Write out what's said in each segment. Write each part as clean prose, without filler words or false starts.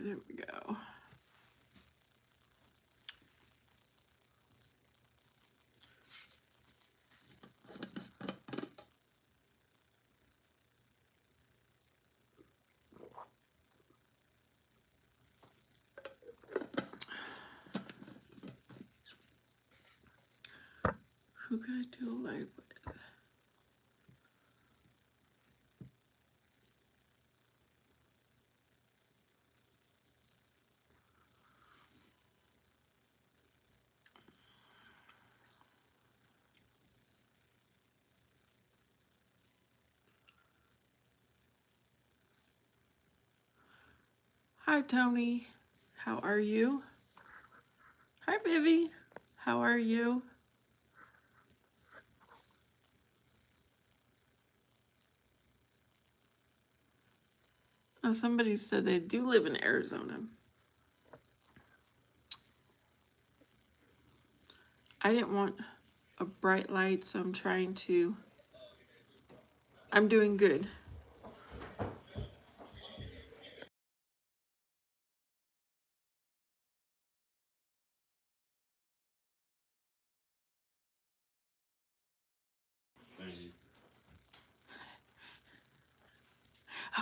There we go. Who can I do a live with? Hi, Tony. How are you? Hi, Vivi. How are you? Oh, somebody said they do live in Arizona. I didn't want a bright light, so I'm doing good.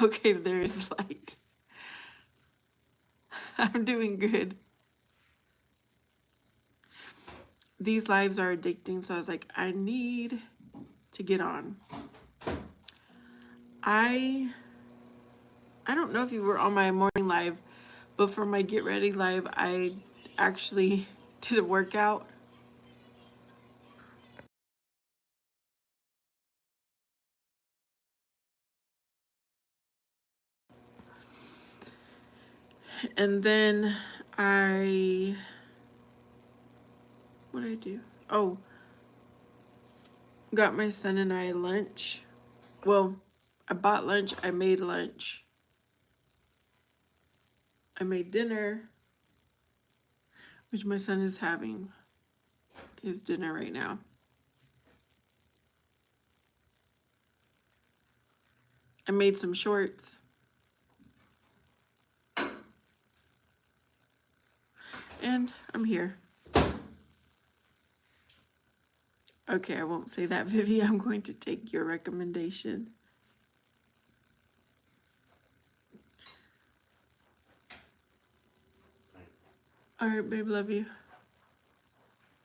Okay, there is light. I'm doing good. These lives are addicting, so I was like, I need to get on. I don't know if you were on my morning live, but for my get ready live, I actually did a workout. And then what did I do? Oh, got my son and I lunch. Well, I bought lunch, I made lunch. I made dinner, which my son is having his dinner right now. I made some shorts. And I'm here. Okay, I won't say that, Vivi. I'm going to take your recommendation. All right, babe, love you.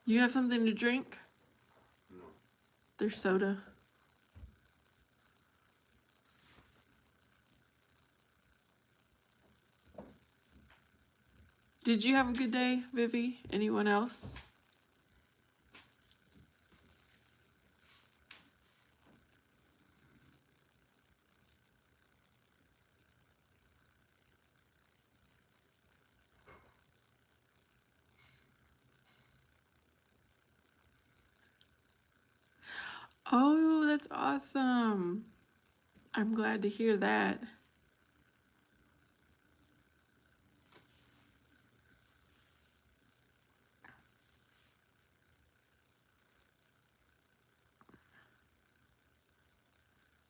You have something to drink? No. There's soda. Did you have a good day, Vivi? Anyone else? Oh, that's awesome. I'm glad to hear that.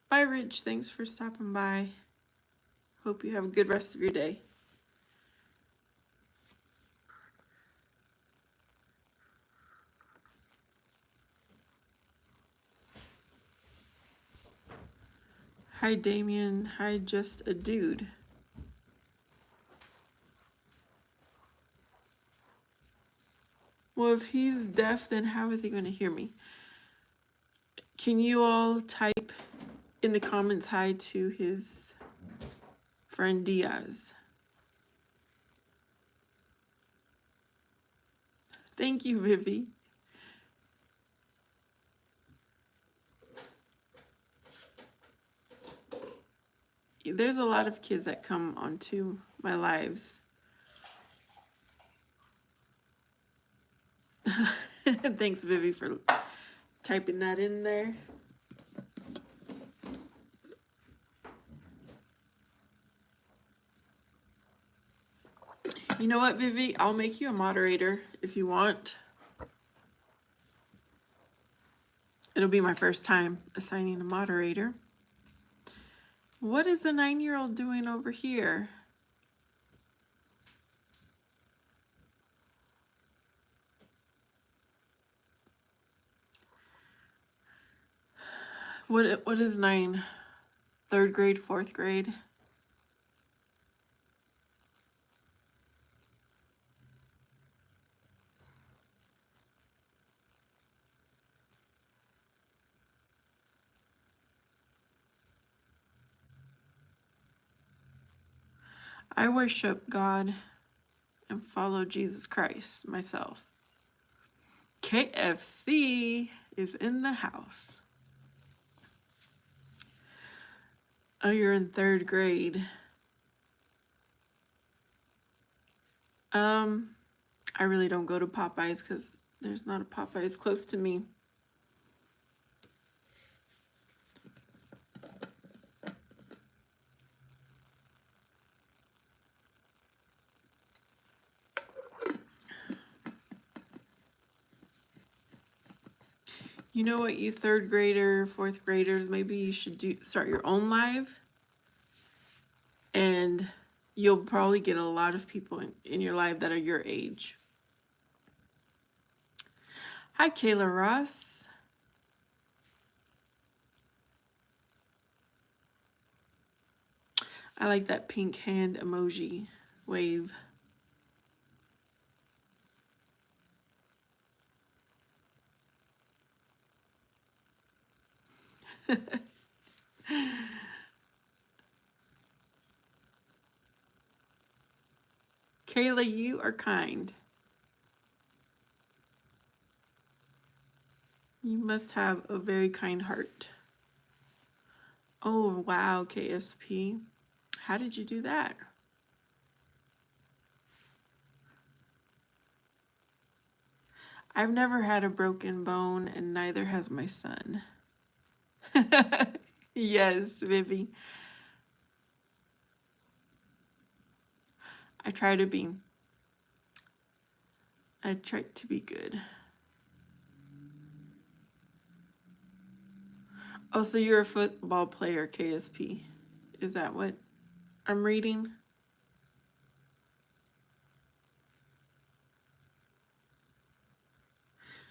Bye, Rich. Thanks for stopping by. Hope you have a good rest of your day. Hi, Damien. Hi, Just a Dude. Well, if he's deaf, then how is he going to hear me? Can you all type in the comments hi to his friend Diaz? Thank you, Vivi. There's a lot of kids that come onto my lives. Thanks, Vivi, for typing that in there. You know what, Vivi? I'll make you a moderator if you want. It'll be my first time assigning a moderator. What is the 9-year-old doing over here? What is 9? 3rd grade, 4th grade? I worship God and follow Jesus Christ myself. KFC is in the house. Oh, you're in 3rd grade. I really don't go to Popeyes because there's not a Popeyes close to me. You know what, you 3rd grader, 4th graders, maybe you should start your own live, and you'll probably get a lot of people in your live that are your age. Hi, Kayla Ross. I like that pink hand emoji wave. Kayla, you are kind. You must have a very kind heart. Oh, wow, KSP. How did you do that? I've never had a broken bone, and neither has my son. Yes, Vivi. I try to be. I try to be good. Oh, so you're a football player, KSP. Is that what I'm reading?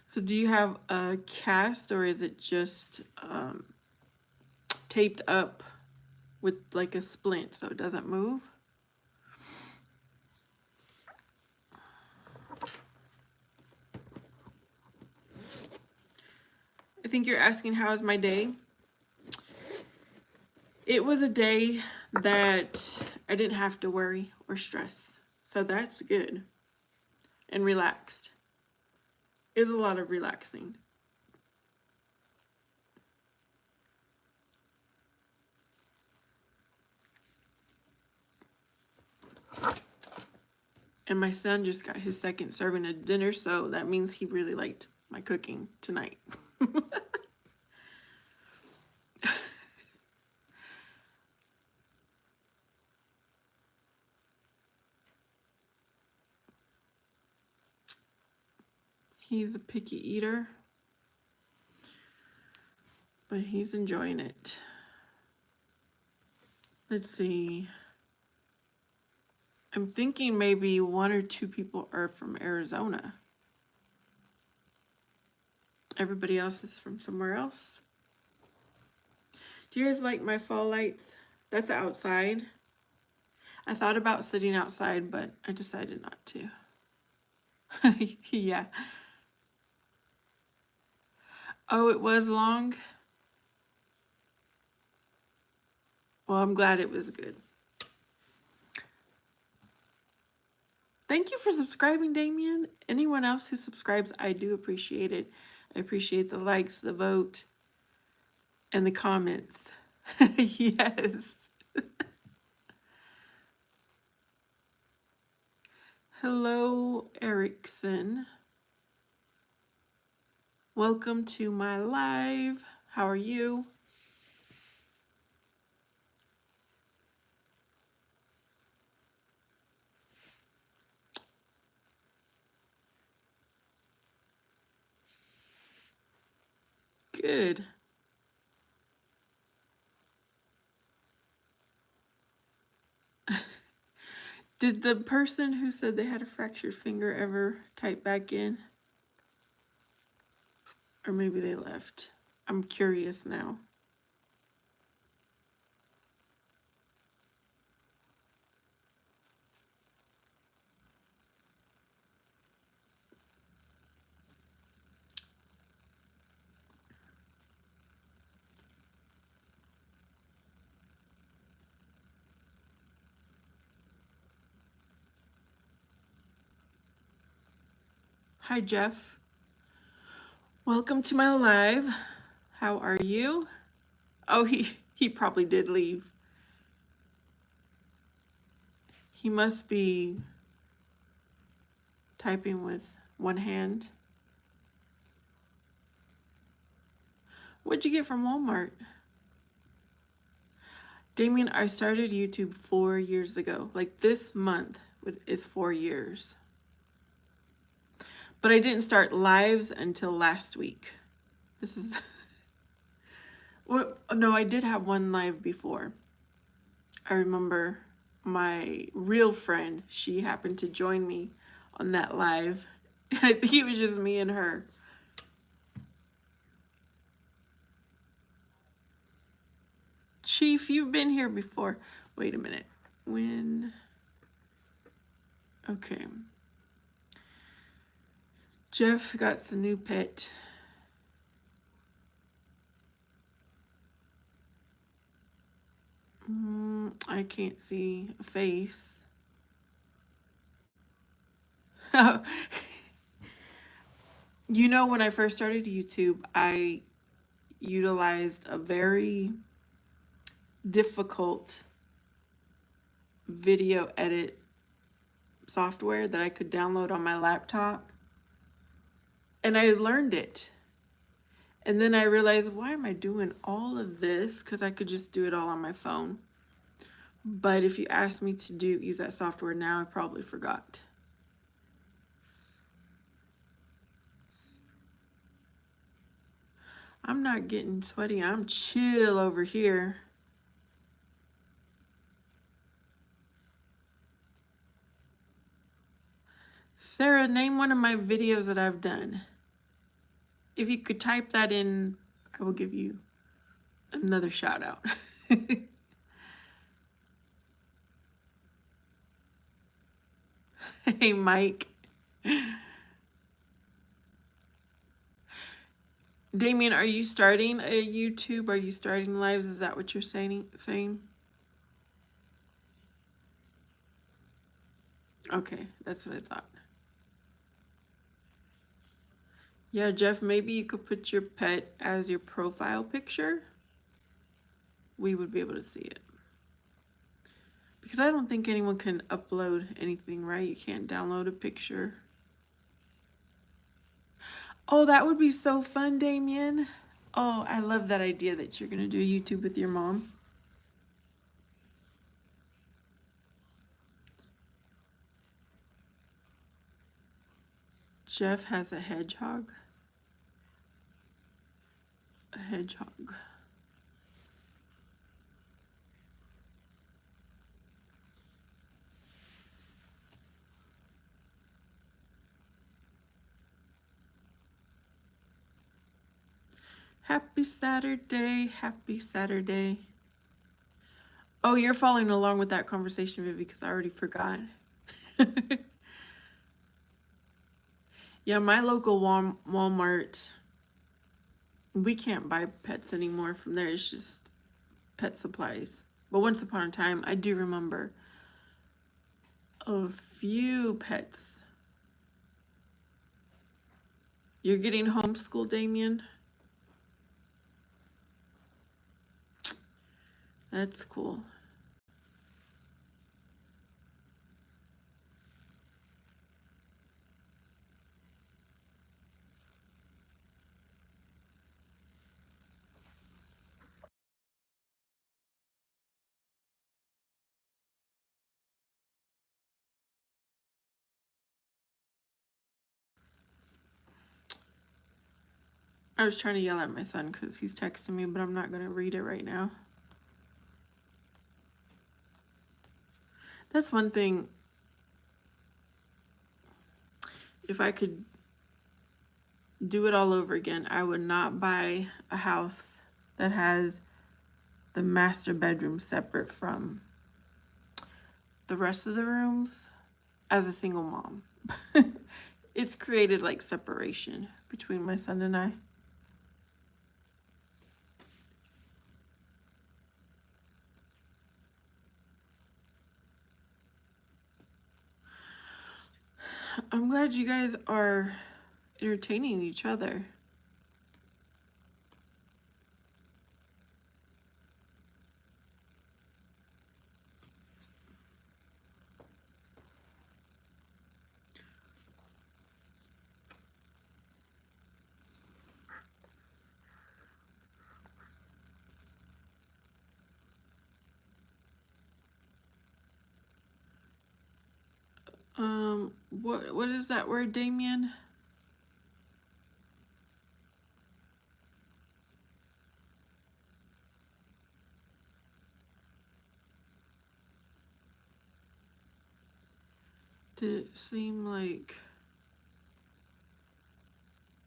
So do you have a cast, or is it just taped up with like a splint so it doesn't move? I think you're asking, how is my day? It was a day that I didn't have to worry or stress. So that's good. And relaxed. It was a lot of relaxing. And my son just got his 2nd serving of dinner, so that means he really liked my cooking tonight. He's a picky eater, but he's enjoying it. Let's see. I'm thinking maybe 1 or 2 people are from Arizona. Everybody else is from somewhere else. Do you guys like my fall lights? That's outside. I thought about sitting outside, but I decided not to. Yeah. Oh, it was long? Well, I'm glad it was good. Thank you for subscribing, Damien. Anyone else who subscribes, I do appreciate it. I appreciate the likes, the vote, and the comments. Yes. Hello, Erickson. Welcome to my live. How are you? Good. Did the person who said they had a fractured finger ever type back in? Or maybe they left. I'm curious now. Hi, Jeff. Welcome to my live. How are you? Oh, he probably did leave. He must be typing with one hand. What'd you get from Walmart? Damien, I started YouTube 4 years ago. Like this month is 4 years. But I didn't start lives until last week. This is... Well, no, I did have one live before. I remember my real friend, she happened to join me on that live. And I think it was just me and her. Chief, you've been here before. Wait a minute. When? Okay. Jeff got some new pet. I can't see a face. You know, when I first started YouTube, I utilized a very difficult video edit software that I could download on my laptop. And I learned it. And then I realized, why am I doing all of this? Because I could just do it all on my phone. But if you asked me to use that software now, I probably forgot. I'm not getting sweaty. I'm chill over here. Sarah, name one of my videos that I've done. If you could type that in, I will give you another shout out. Hey, Mike. Damien, are you starting a YouTube? Are you starting lives? Is that what you're saying? Okay, that's what I thought. Yeah, Jeff, maybe you could put your pet as your profile picture. We would be able to see it. Because I don't think anyone can upload anything, right? You can't download a picture. Oh, that would be so fun, Damien. Oh, I love that idea that you're going to do YouTube with your mom. Jeff has a hedgehog. A hedgehog. Happy Saturday. Happy Saturday. Oh, you're following along with that conversation, Vivi, because I already forgot. Yeah, my local Walmart, we can't buy pets anymore from there. It's just pet supplies. But once upon a time, I do remember a few pets. You're getting homeschooled, Damien? That's cool. I was trying to yell at my son because he's texting me, but I'm not going to read it right now. That's one thing. If I could do it all over again, I would not buy a house that has the master bedroom separate from the rest of the rooms as a single mom. It's created like separation between my son and I. I'm glad you guys are entertaining each other. What is that word, Damien? Did it seem like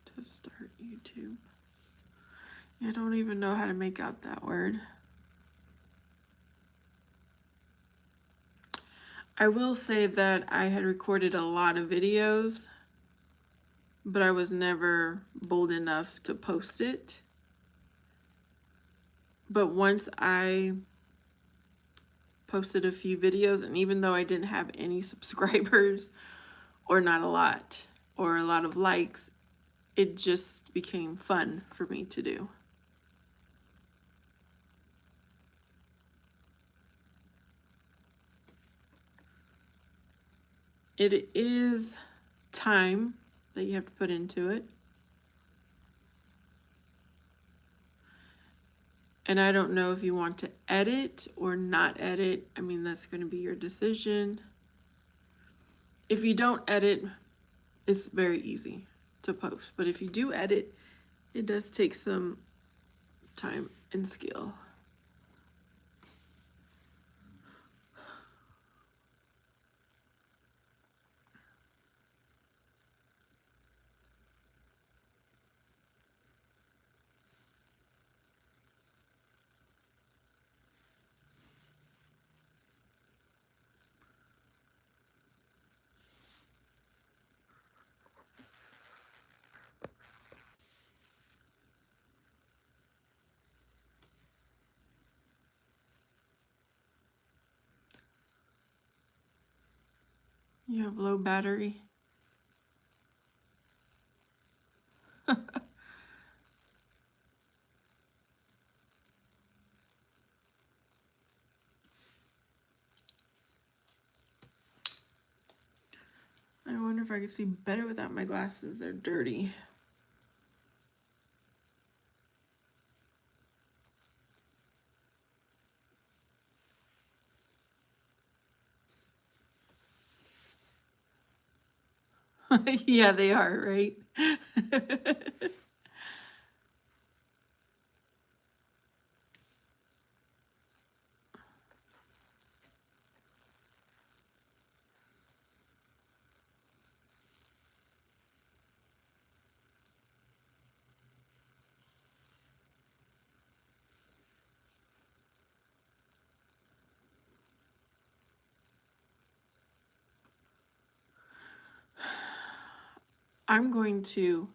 to start YouTube? I don't even know how to make out that word. I will say that I had recorded a lot of videos, but I was never bold enough to post it. But once I posted a few videos, and even though I didn't have any subscribers or not a lot or a lot of likes, it just became fun for me to do. It is time that you have to put into it. And I don't know if you want to edit or not edit. I mean, that's going to be your decision. If you don't edit, it's very easy to post. But if you do edit, it does take some time and skill. You have low battery. I wonder if I could see better without my glasses. They're dirty. Yeah, they are, right? I'm going to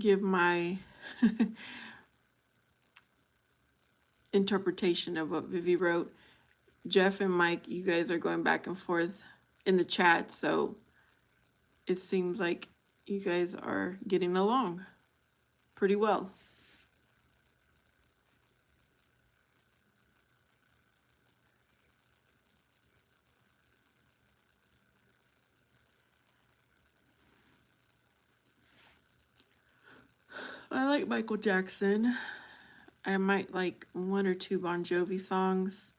give my interpretation of what Vivi wrote. Jeff and Mike, you guys are going back and forth in the chat, so it seems like you guys are getting along pretty well. I like Michael Jackson. I might like one or two Bon Jovi songs,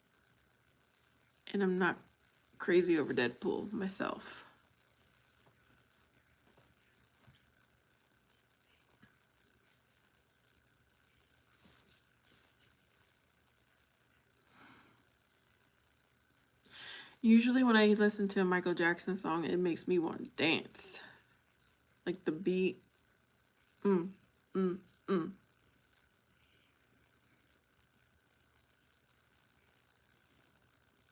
and I'm not crazy over Deadpool myself. Usually when I listen to a Michael Jackson song, it makes me want to dance. Like the beat. Mm, mm, mm.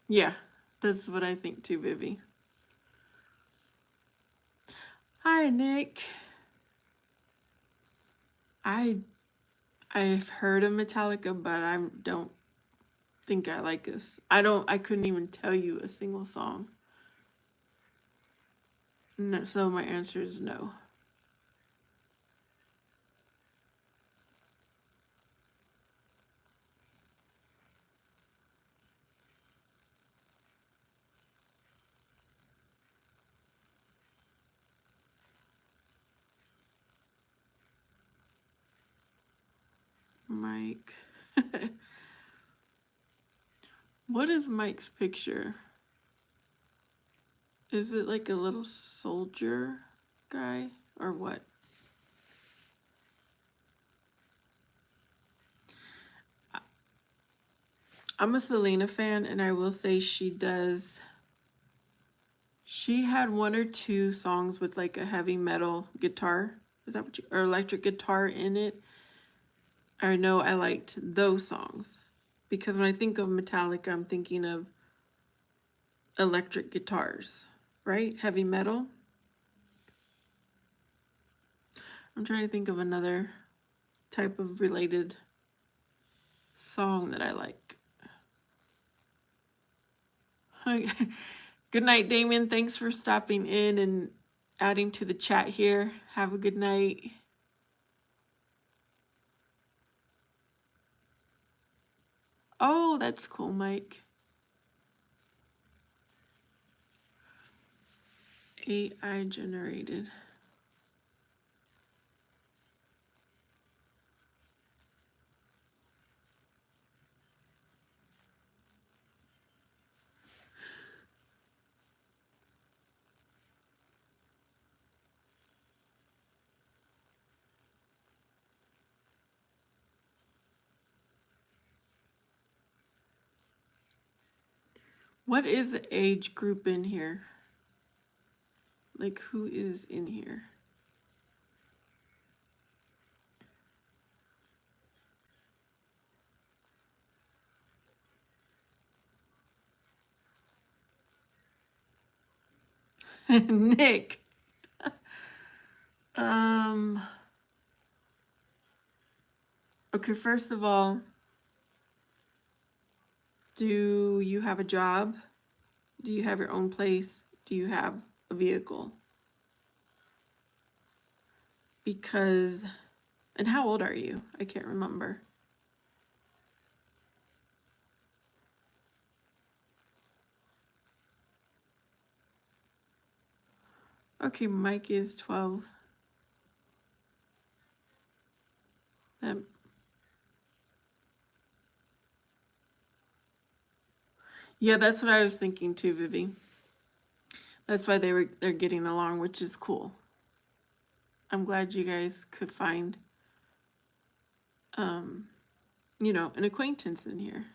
Yeah, that's what I think too, Vivi. Hi, Nick. I've heard of Metallica, but I don't think I like this. I couldn't even tell you a single song. No, so my answer is no. Mike. What is Mike's picture? Is it like a little soldier guy or what? I'm a Selena fan, and I will say she does. She had one or two songs with like a heavy metal guitar. Is that what you, or electric guitar in it? I know I liked those songs because when I think of Metallica, I'm thinking of electric guitars, right? Heavy metal. I'm trying to think of another type of related song that I like. Good night, Damien. Thanks for stopping in and adding to the chat here. Have a good night. Oh, that's cool, Mike. AI generated. What is the age group in here? Like, who is in here? Nick. Um. Okay, first of all, do you have a job? Do you have your own place? Do you have a vehicle? Because, and how old are you? I can't remember. Okay, Mike is 12. Um, yeah, that's what I was thinking too, Vivi. That's why they're getting along, which is cool. I'm glad you guys could find, an acquaintance in here.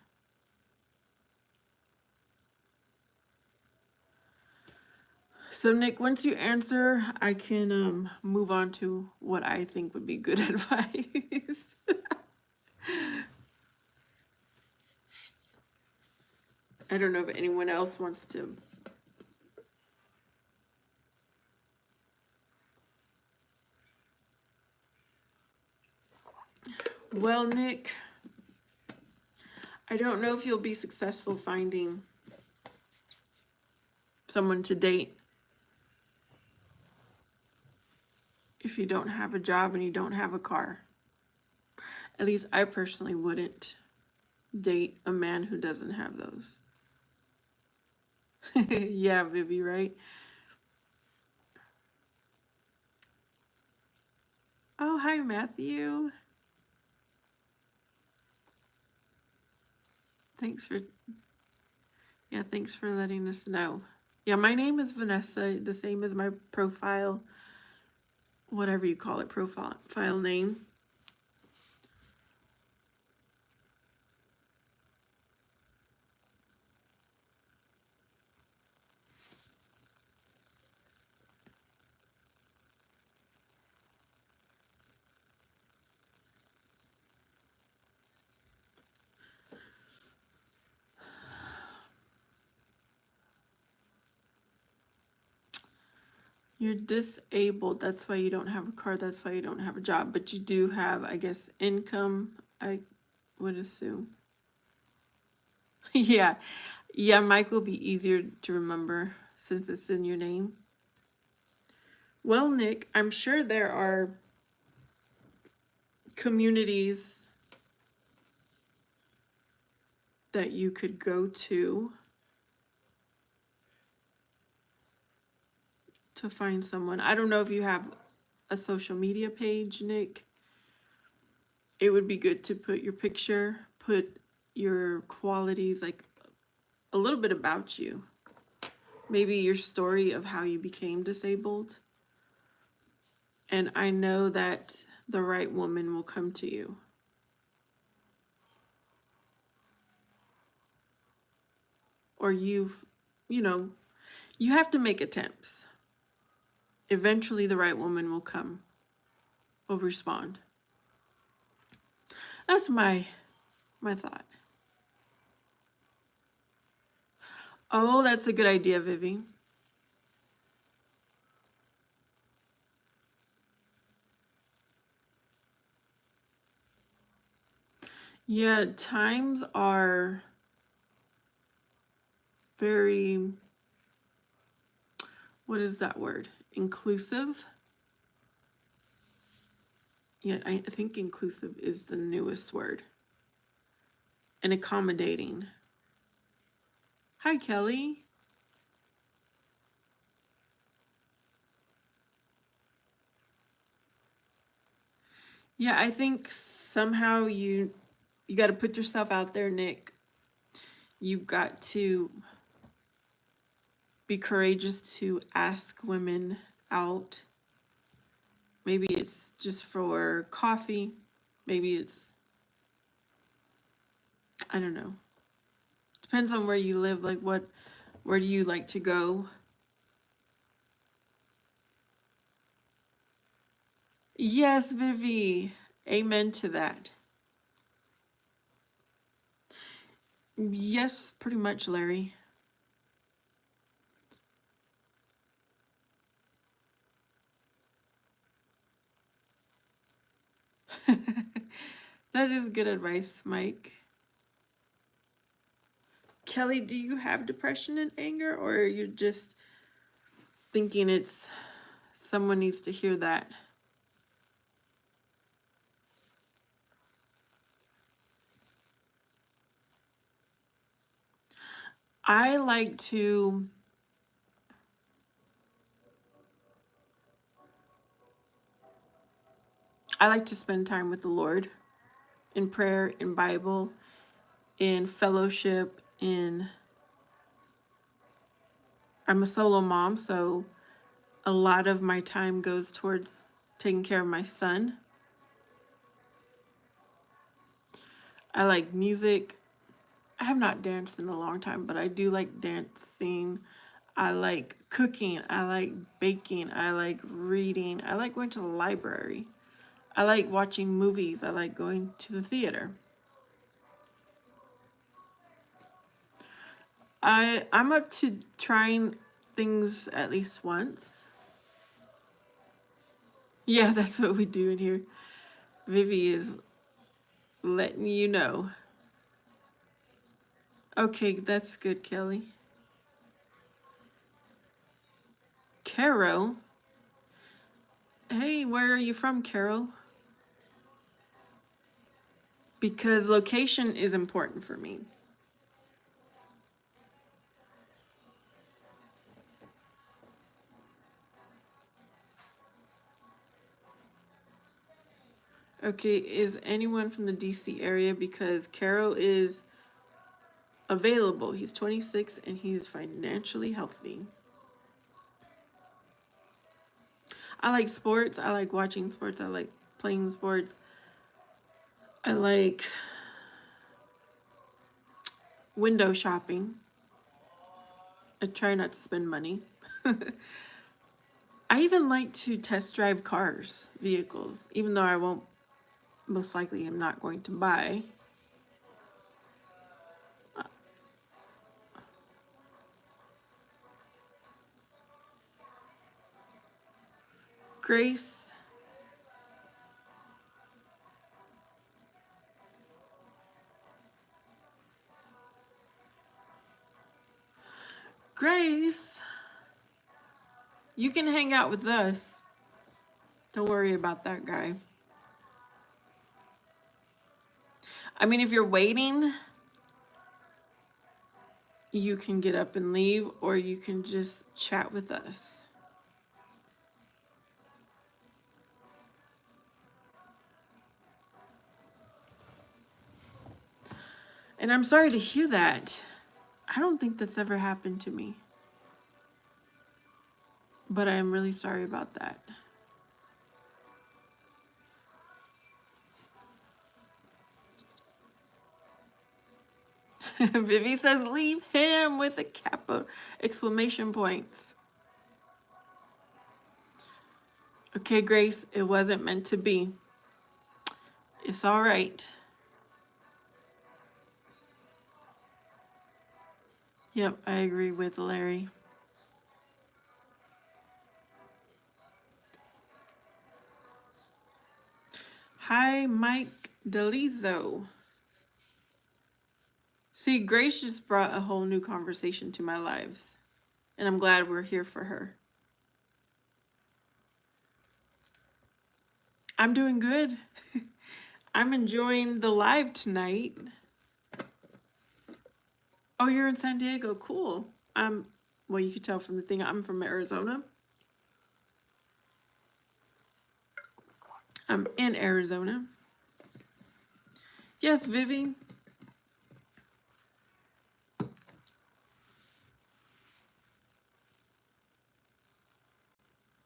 So Nick, once you answer, I can move on to what I think would be good advice. I don't know if anyone else wants to. Well, Nick, I don't know if you'll be successful finding someone to date if you don't have a job and you don't have a car. At least I personally wouldn't date a man who doesn't have those. Yeah, Vivi, right? Oh, hi, Matthew. Thanks for, yeah, thanks for letting us know. Yeah, my name is Vanessa, the same as my profile, whatever you call it, profile name. You're disabled. That's why you don't have a car. That's why you don't have a job. But you do have, I guess, income, I would assume. Yeah. Yeah, Mike will be easier to remember since it's in your name. Well, Nick, I'm sure there are communities that you could go to find someone. I don't know if you have a social media page, Nick. It would be good to put your picture, put your qualities, like a little bit about you. Maybe your story of how you became disabled. And I know that the right woman will come to you. Or you know, you have to make attempts. Eventually the right woman will come, will respond. That's my thought. Oh, that's a good idea, Vivi. Yeah, times are very, what is that word? Inclusive? Yeah, I think inclusive is the newest word. And accommodating. Hi, Kelly. Yeah, I think somehow you got to put yourself out there, Nick. You've got to be courageous to ask women out. Maybe it's just for coffee. Maybe it's, I don't know. Depends on where you live. Like, where do you like to go? Yes, Vivi. Amen to that. Yes, pretty much, Larry. That is good advice, Mike. Kelly, do you have depression and anger, or are you just thinking it's someone needs to hear that? I like to I like to spend time with the Lord in prayer, in Bible, in fellowship, in I'm a solo mom, so a lot of my time goes towards taking care of my son. I like music. I have not danced in a long time, but I do like dancing. I like cooking. I like baking. I like reading. I like going to the library. I like watching movies. I like going to the theater. I'm up to trying things at least once. Yeah, that's what we do in here. Vivi is letting you know. Okay, that's good, Kelly. Carol. Hey, where are you from, Carol? Because location is important for me. Okay, is anyone from the DC area? Because Carol is available. He's 26 and he is financially healthy. I like sports. I like watching sports. I like playing sports. I like window shopping. I try not to spend money. I even like to test drive cars, vehicles, even though I won't, most likely, am not going to buy. Grace, Grace, You can hang out with us. Don't worry about that guy. I mean, if you're waiting, you can get up and leave, or you can just chat with us. And I'm sorry to hear that. I don't think that's ever happened to me. But I am really sorry about that. Vivi says, leave him with a capital exclamation points. Okay, Grace, it wasn't meant to be. It's all right. Yep, I agree with Larry. Hi, Mike Delizo. See, Grace just brought a whole new conversation to my lives, and I'm glad we're here for her. I'm doing good. I'm enjoying the live tonight. Oh, you're in San Diego. Cool. Well, you could tell from the thing, I'm from Arizona. I'm in Arizona. Yes, Vivi.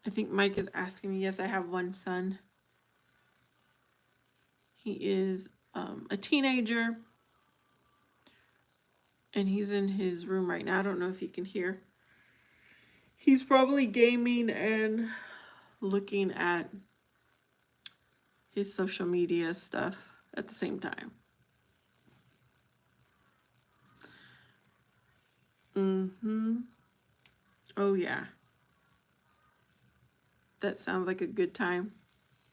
I think Mike is asking me. Yes, I have one son. He is a teenager, and he's in his room right now. I don't know if he can hear. He's probably gaming and looking at his social media stuff at the same time. Mm-hmm. Oh, yeah. That sounds like a good time.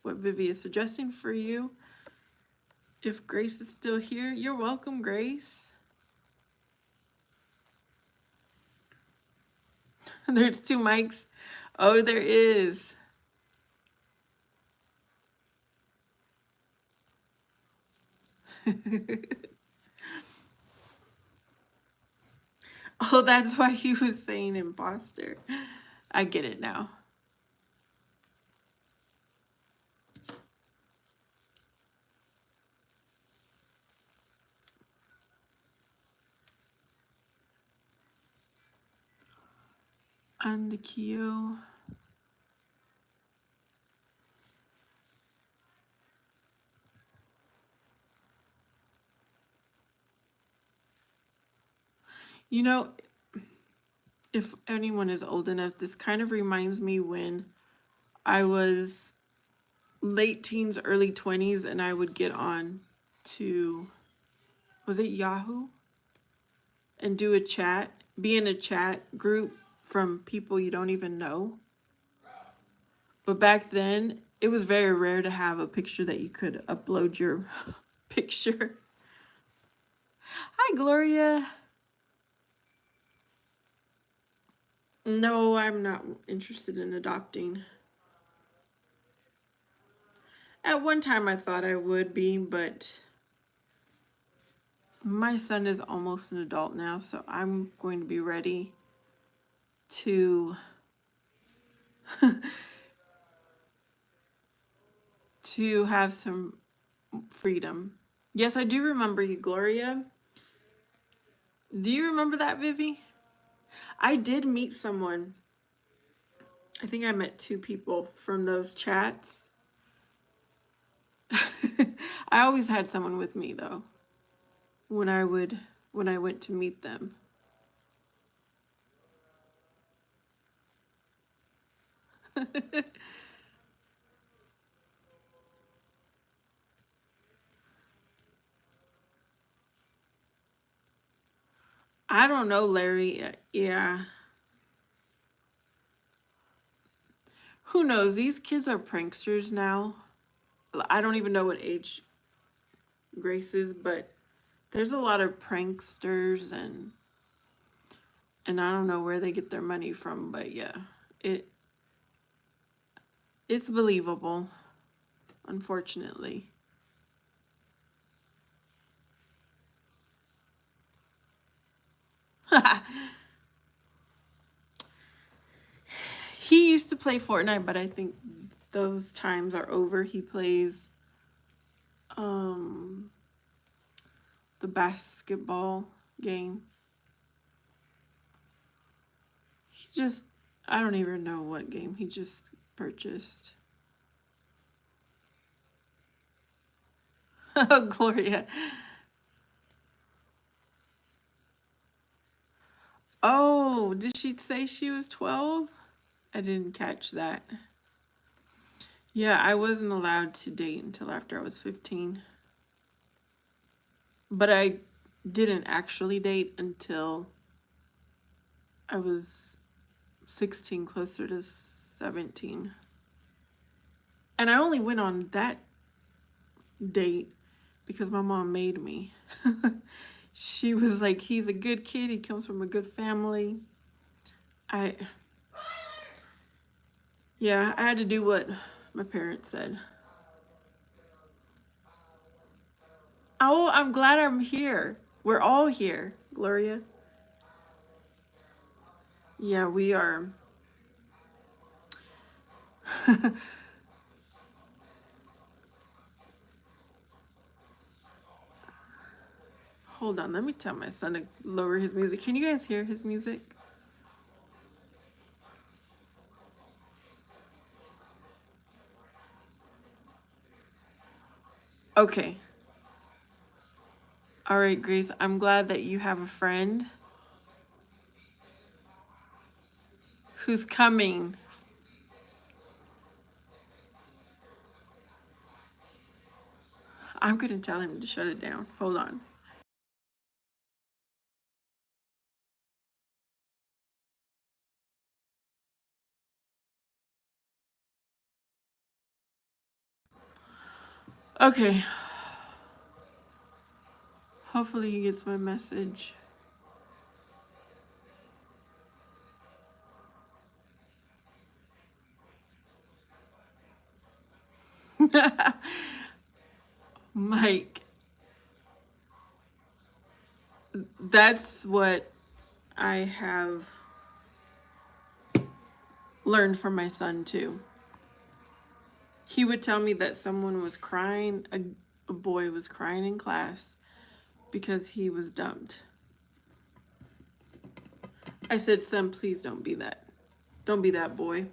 What Vivi is suggesting for you. If Grace is still here, you're welcome, Grace. There's two mics. Oh, there is. Oh, that's why he was saying imposter. I get it now. On the queue. You know, if anyone is old enough, this kind of reminds me when I was late teens, early 20s, and I would get on to, was it Yahoo? And do a chat, be in a chat group from people you don't even know. But back then, it was very rare to have a picture that you could upload your picture. Hi, Gloria. No, I'm not interested in adopting. At one time, I thought I would be, but my son is almost an adult now, so I'm going to be ready to to have some freedom. Yes, I do remember you, Gloria. Do you remember that, Vivi? I did meet someone. I think I met two people from those chats. I always had someone with me though when I went to meet them. I don't know, Larry. Yeah. Who knows? These kids are pranksters now. I don't even know what age Grace is, but there's a lot of pranksters and I don't know where they get their money from, but yeah. It's believable, unfortunately. He used to play Fortnite, but I think those times are over. He plays um the basketball game. He just, I don't even know what game he just purchased. Oh, Gloria. Oh, did she say she was 12? I didn't catch that. Yeah, I wasn't allowed to date until after I was 15. But I didn't actually date until I was 16, closer to 17. And I only went on that date because my mom made me. She was like, he's a good kid, he comes from a good family. I Yeah, I had to do what my parents said. Oh, I'm glad I'm here. We're all here, Gloria. Yeah, we are. Hold on, let me tell my son to lower his music. Can you guys hear his music? Okay. All right, Grace, I'm glad that you have a friend who's coming. I'm going to tell him to shut it down. Hold on. Okay. Hopefully he gets my message. Mike, that's what I have learned from my son too. He would tell me that someone was crying, a boy was crying in class because he was dumped. I said, son, please don't be that. Don't be that boy.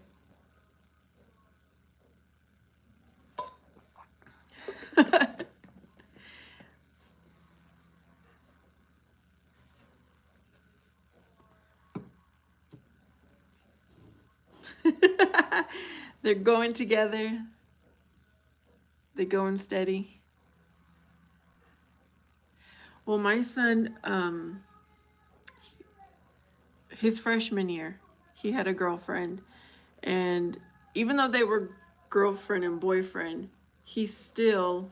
They're going together. They're going steady. Well, my son, his freshman year, he had a girlfriend. And even though they were girlfriend and boyfriend, he still,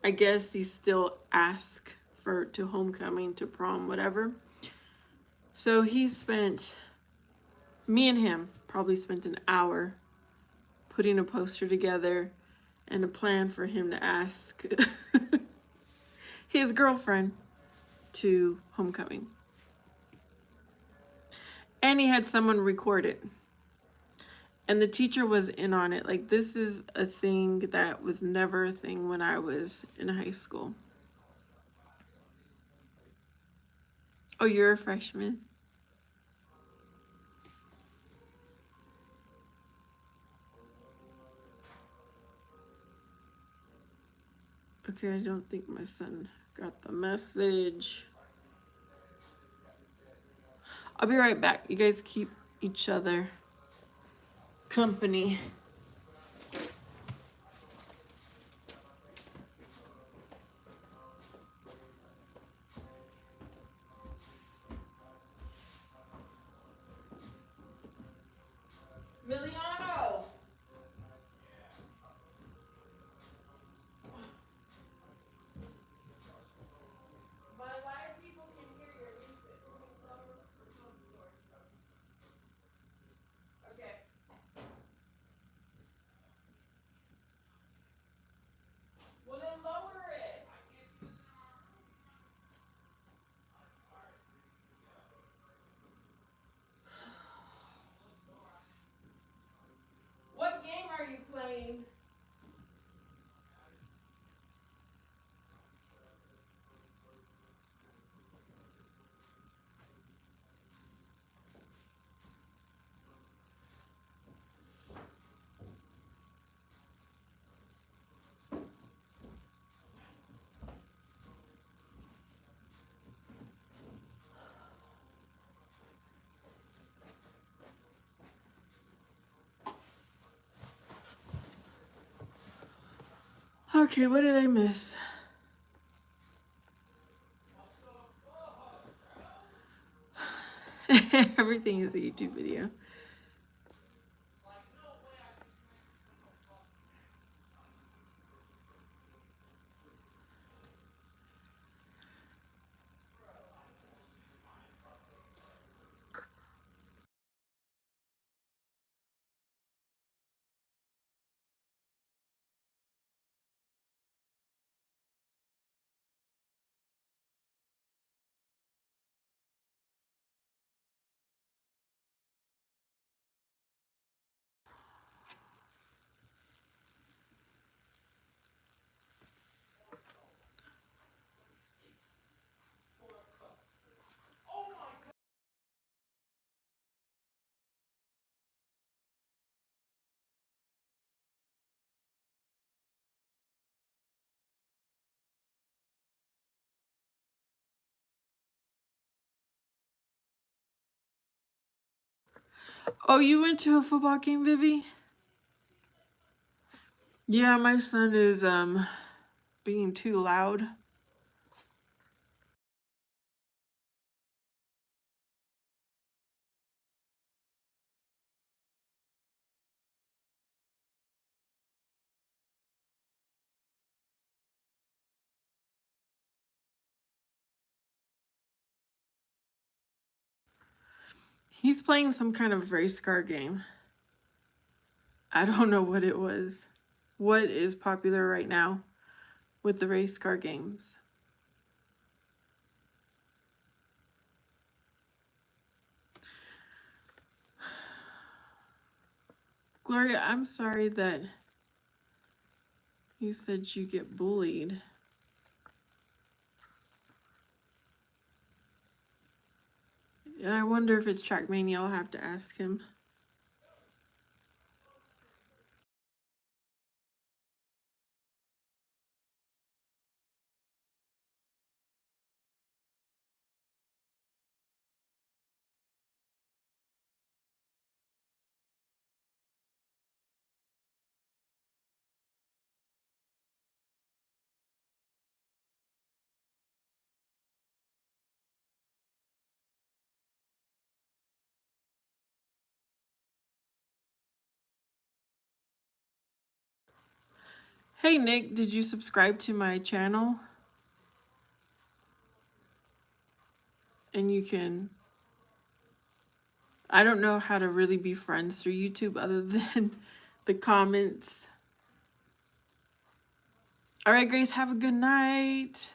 I guess he still asked for to homecoming, to prom, whatever. So he spent, me and him probably spent an hour putting a poster together and a plan for him to ask his girlfriend to homecoming. And he had someone record it. And the teacher was in on it. Like, this is a thing that was never a thing when I was in high school. Oh, you're a freshman? Okay, I don't think my son got the message. I'll be right back. You guys keep each other company. Miliano! My live people can hear your music. Okay. Okay, what did I miss? Everything is a YouTube video. Oh, you went to a football game, Vivi? Yeah, my son is being too loud. He's playing some kind of race car game. I don't know what it was. What is popular right now with the race car games? Gloria, I'm sorry that you said you get bullied. I wonder if it's Trackmania. I'll have to ask him. Hey Nick, did you subscribe to my channel? And you can, I don't know how to really be friends through YouTube other than the comments. All right, Grace, have a good night.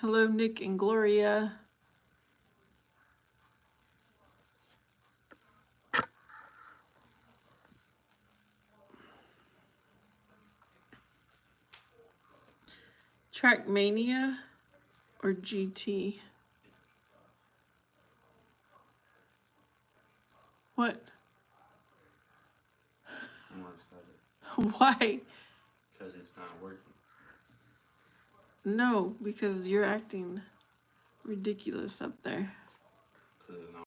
Hello, Nick and Gloria. Trackmania or GT? What? I want to start it Why? because it's not working. No, because you're acting ridiculous up there. Because it's not.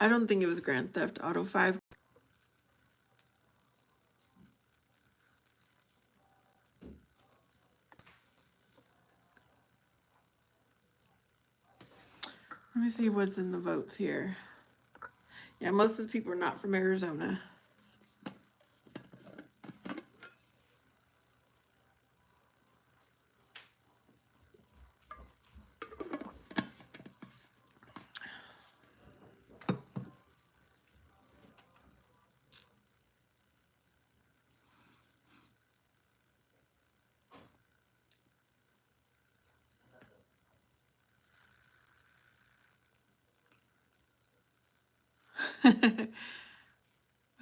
I don't think it was Grand Theft Auto 5. Let me see what's in the votes here. Yeah, most of the people are not from Arizona.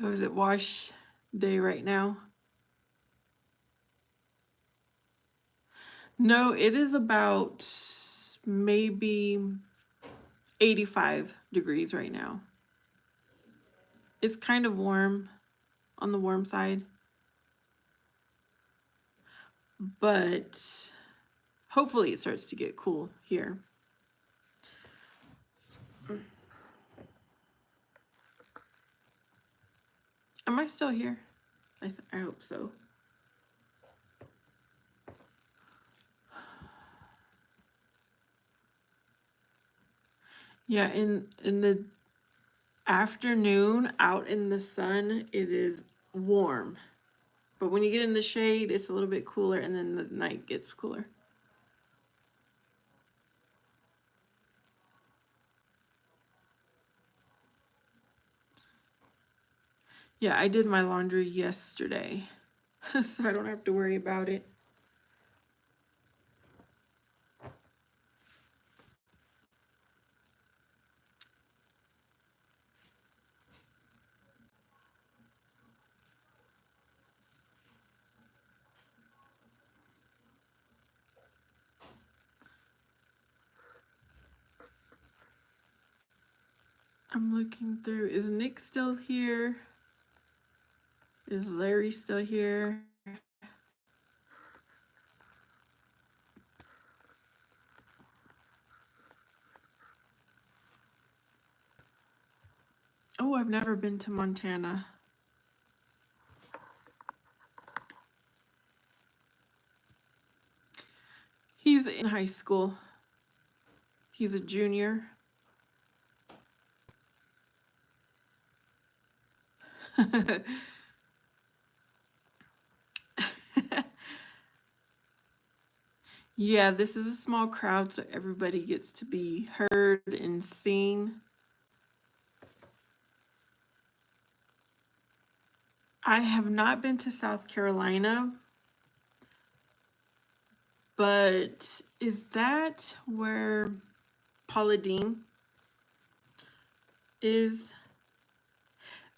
Oh, is it wash day right now? No, it is about maybe 85 degrees right now. It's kind of warm, on the warm side, but hopefully it starts to get cool here. Am I still here? I hope so. Yeah, in the afternoon out in the sun, it is warm. But when you get in the shade, it's a little bit cooler, and then the night gets cooler. Yeah, I did my laundry yesterday, so I don't have to worry about it. I'm looking through. Is Nick still here? Is Larry still here? Oh, I've never been to Montana. He's in high school. He's a junior. Yeah, this is a small crowd, so everybody gets to be heard and seen. I have not been to South Carolina, but is that where Paula Deen is?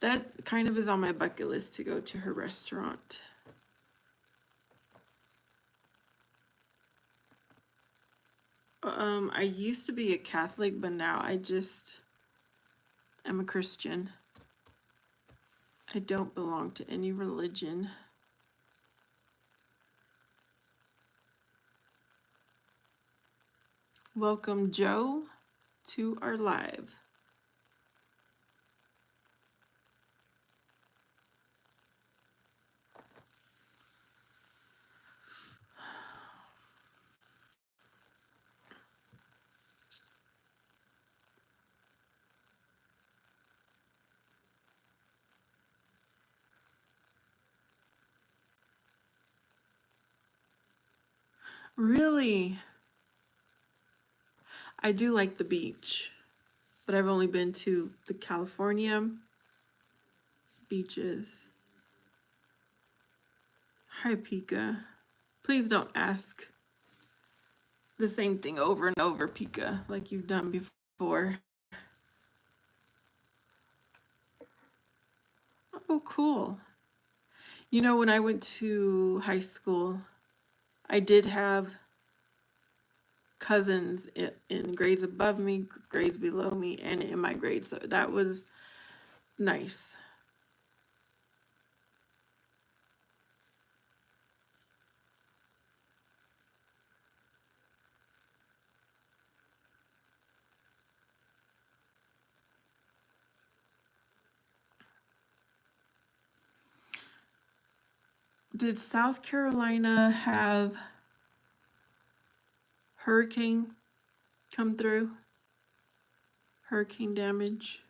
That kind of is on my bucket list to go to her restaurant. I used to be a Catholic, but now I just am a Christian. I don't belong to any religion. Welcome, Joe, to our live. Really? I do like the beach, but I've only been to the California beaches. Hi, Pika. Please don't ask the same thing over and over, Pika, like you've done before. Oh, cool. You know, when I went to high school, I did have cousins in grades above me, grades below me, and in my grade. So that was nice. Did South Carolina have hurricane come through? Hurricane damage?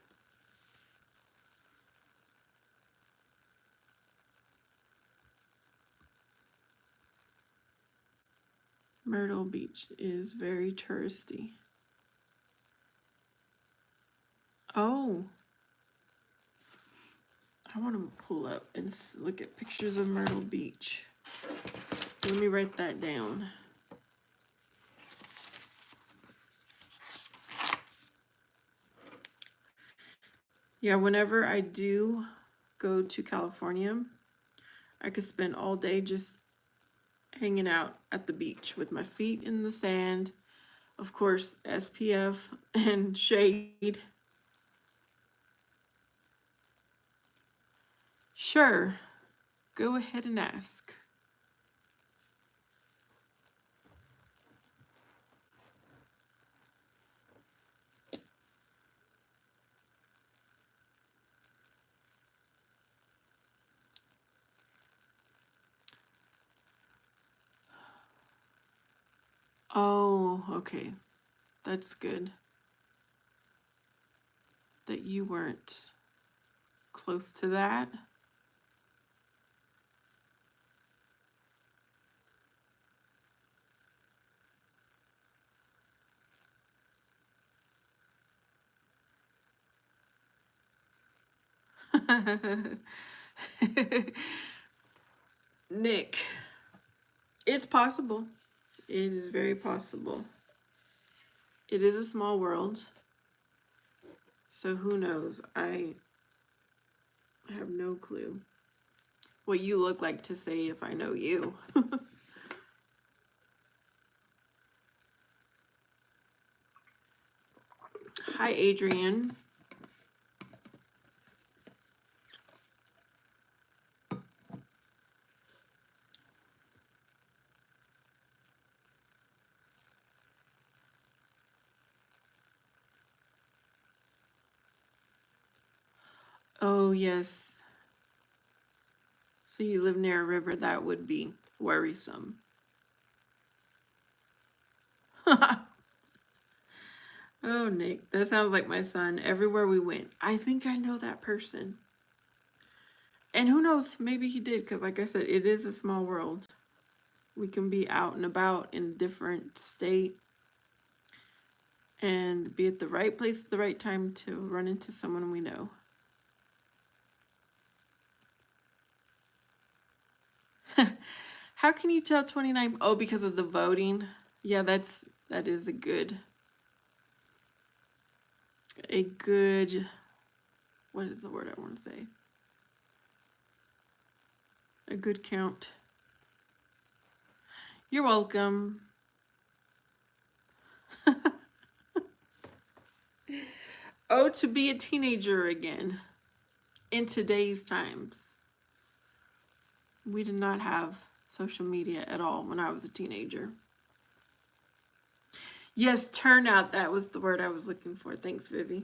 Myrtle Beach is very touristy. Oh, I want to pull up and look at pictures of Myrtle Beach. Let me write that down. Yeah, whenever I do go to California, I could spend all day just hanging out at the beach with my feet in the sand. Of course, SPF and shade. Sure, go ahead and ask. Oh, okay. That's good that you weren't close to that. Nick, it's possible. It is very possible. It is a small world. So who knows? I have no clue what you look like to say if I know you. Hi, Adrian. Oh, yes. So you live near a river, that would be worrisome. Oh, Nick, that sounds like my son. Everywhere we went, I think I know that person. And who knows, maybe he did, because like I said, it is a small world. We can be out and about in a different state and be at the right place at the right time to run into someone we know. How can you tell 29? Oh, because of the voting. Yeah, that is a good, what is the word I want to say? A good count. You're welcome. Oh, to be a teenager again in today's times. We did not have social media at all when I was a teenager. Yes, turnout, that was the word I was looking for. Thanks, Vivi.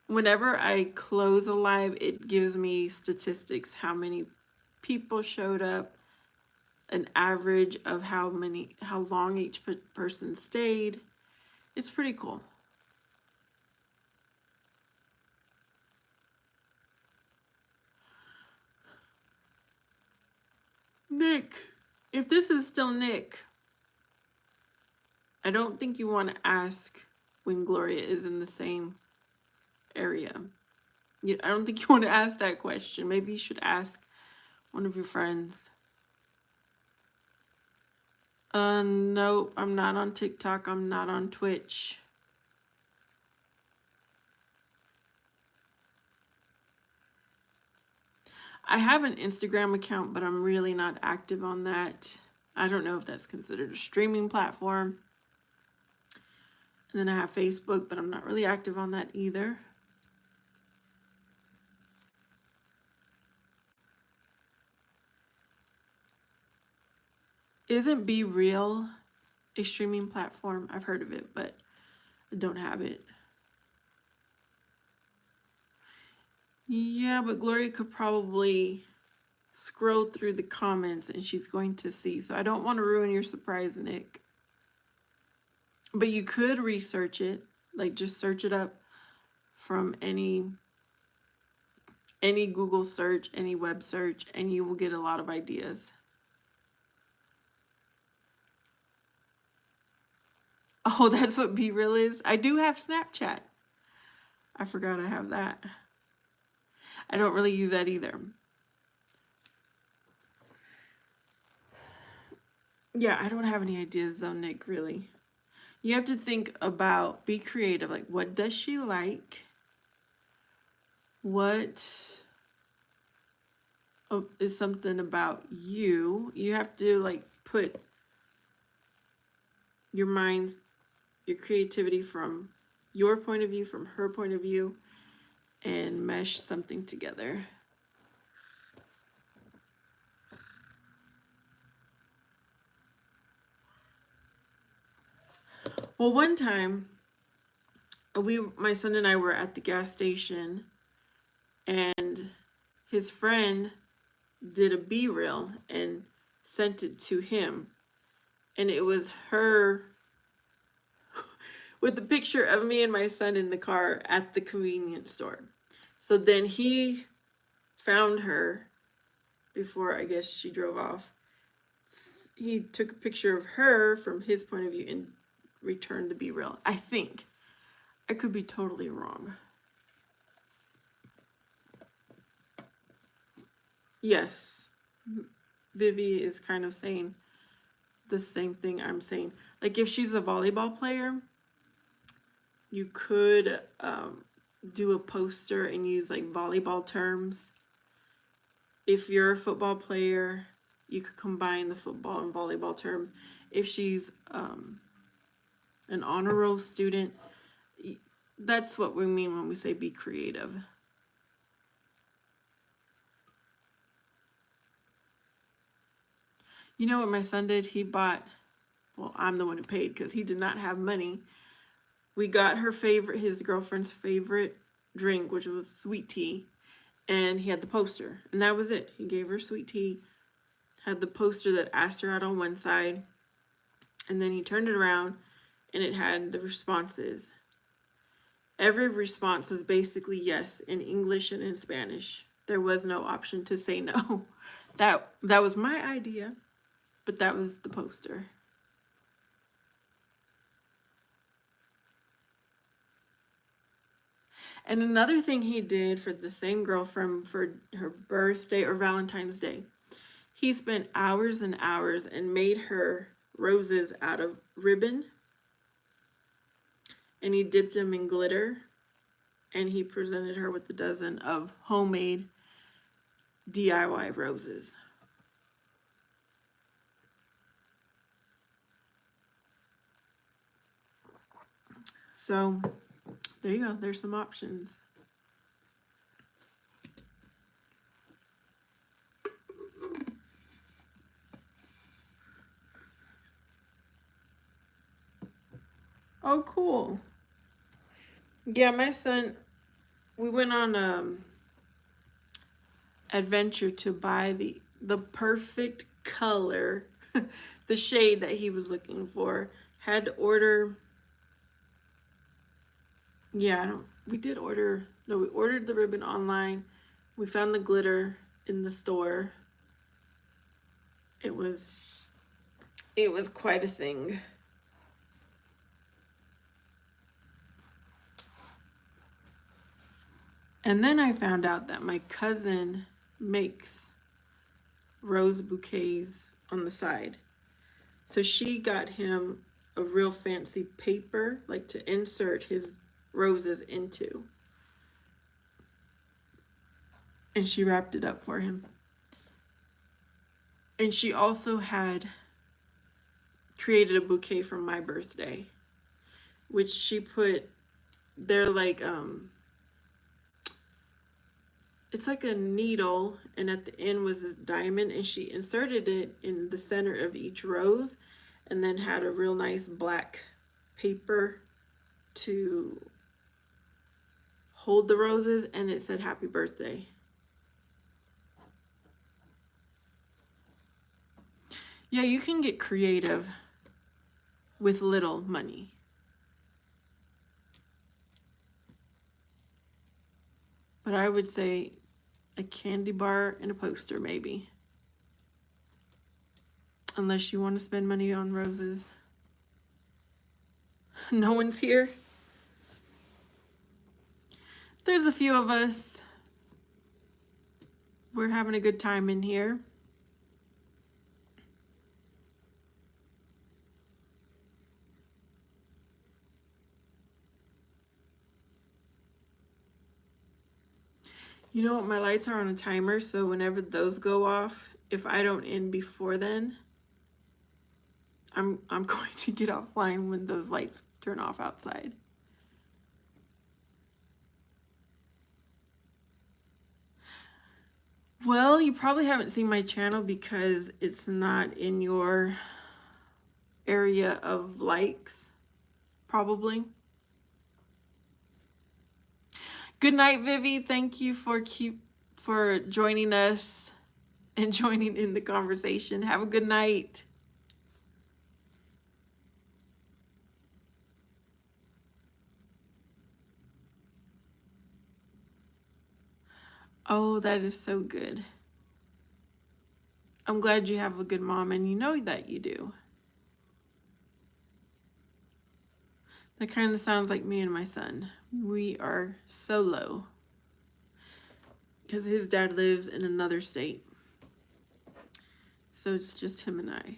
Whenever I close a live, it gives me statistics, how many people showed up, an average of how long each person stayed. It's pretty cool. Nick, if this is still Nick, I don't think you want to ask when Gloria is in the same area. I don't think you want to ask that question. Maybe you should ask one of your friends. No, I'm not on TikTok. I'm not on Twitch. I have an Instagram account, but I'm really not active on that. I don't know if that's considered a streaming platform. And then I have Facebook, but I'm not really active on that either. Isn't Be Real a streaming platform? I've heard of it, but I don't have it. Yeah, but Gloria could probably scroll through the comments and she's going to see. So I don't want to ruin your surprise, Nick. But you could research it, like just search it up from any Google search, any web search, and you will get a lot of ideas. Oh, that's what Be Real is? I do have Snapchat. I forgot I have that. I don't really use that either. Yeah, I don't have any ideas though, Nick, really. You have to think about, be creative. Like, what does she like? What is something about you? You have to like put your mind's, your creativity from your point of view, from her point of view, and mesh something together. Well, one time, my son and I were at the gas station, and his friend did a B-reel and sent it to him, and it was her with the picture of me and my son in the car at the convenience store. So then he found her before, I guess, she drove off. He took a picture of her from his point of view and returned the B-reel. I think. I could be totally wrong. Yes. Vivi is kind of saying the same thing I'm saying. Like, if she's a volleyball player, you could do a poster and use like volleyball terms. If you're a football player, you could combine the football and volleyball terms. If she's an honor roll student, that's what we mean when we say be creative. You know what my son did? He bought, well, I'm the one who paid because he did not have money. We got his girlfriend's favorite drink, which was sweet tea, and he had the poster, and that was it. He gave her sweet tea, had the poster that asked her out on one side, and then he turned it around, and it had the responses. Every response was basically yes in English and in Spanish. There was no option to say no. That was my idea, but that was the poster. And another thing he did for the same girlfriend for her birthday or Valentine's Day, he spent hours and hours and made her roses out of ribbon, and he dipped them in glitter, and he presented her with a dozen of homemade DIY roses. So there you go. There's some options. Oh, cool. Yeah, my son, we went on adventure to buy the perfect color, the shade that he was looking for. Had to order. Yeah, we did order. No, we ordered the ribbon online. We found the glitter in the store. It was quite a thing. And then I found out that my cousin makes rose bouquets on the side. So she got him a real fancy paper, like to insert his roses into. And she wrapped it up for him. And she also had created a bouquet for my birthday, which she put, they're like, it's like a needle, and at the end was this diamond, and she inserted it in the center of each rose, and then had a real nice black paper to hold the roses, and it said happy birthday. Yeah, you can get creative with little money. But I would say a candy bar and a poster, maybe. Unless you want to spend money on roses. No one's here. There's a few of us. We're having a good time in here. You know what? My lights are on a timer, so whenever those go off, if I don't end before then, I'm going to get offline when those lights turn off outside. Well, you probably haven't seen my channel because it's not in your area of likes, probably. Good night, Vivi. Thank you for joining us and joining in the conversation. Have a good night. Oh, that is so good. I'm glad you have a good mom, and you know that you do. That kind of sounds like me and my son. We are solo because his dad lives in another state. So it's just him and I.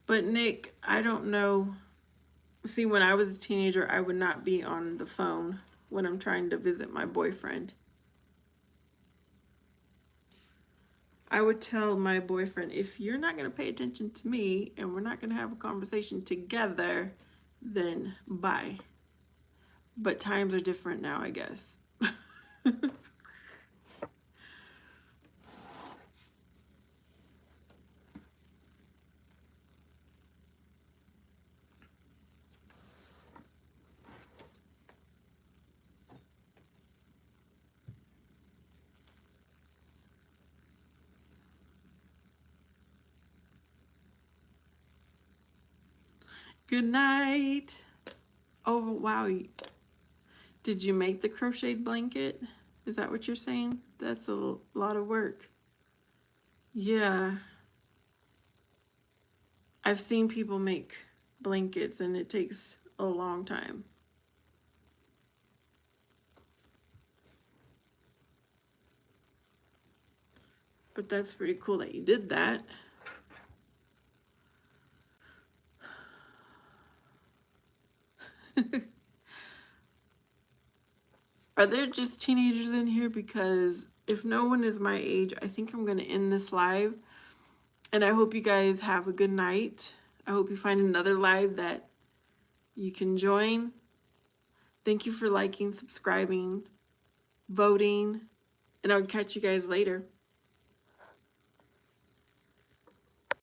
But Nick, I don't know. See, when I was a teenager, I would not be on the phone when I'm trying to visit my boyfriend. I would tell my boyfriend, if you're not going to pay attention to me and we're not going to have a conversation together, then bye. But times are different now, I guess. Good night. Oh, wow. Did you make the crocheted blanket? Is that what you're saying? That's a lot of work. Yeah. I've seen people make blankets and it takes a long time. But that's pretty cool that you did that. Are there just teenagers in here? Because if no one is my age, I think I'm going to end this live. And I hope you guys have a good night. I hope you find another live that you can join. Thank you for liking, subscribing, voting, and I'll catch you guys later.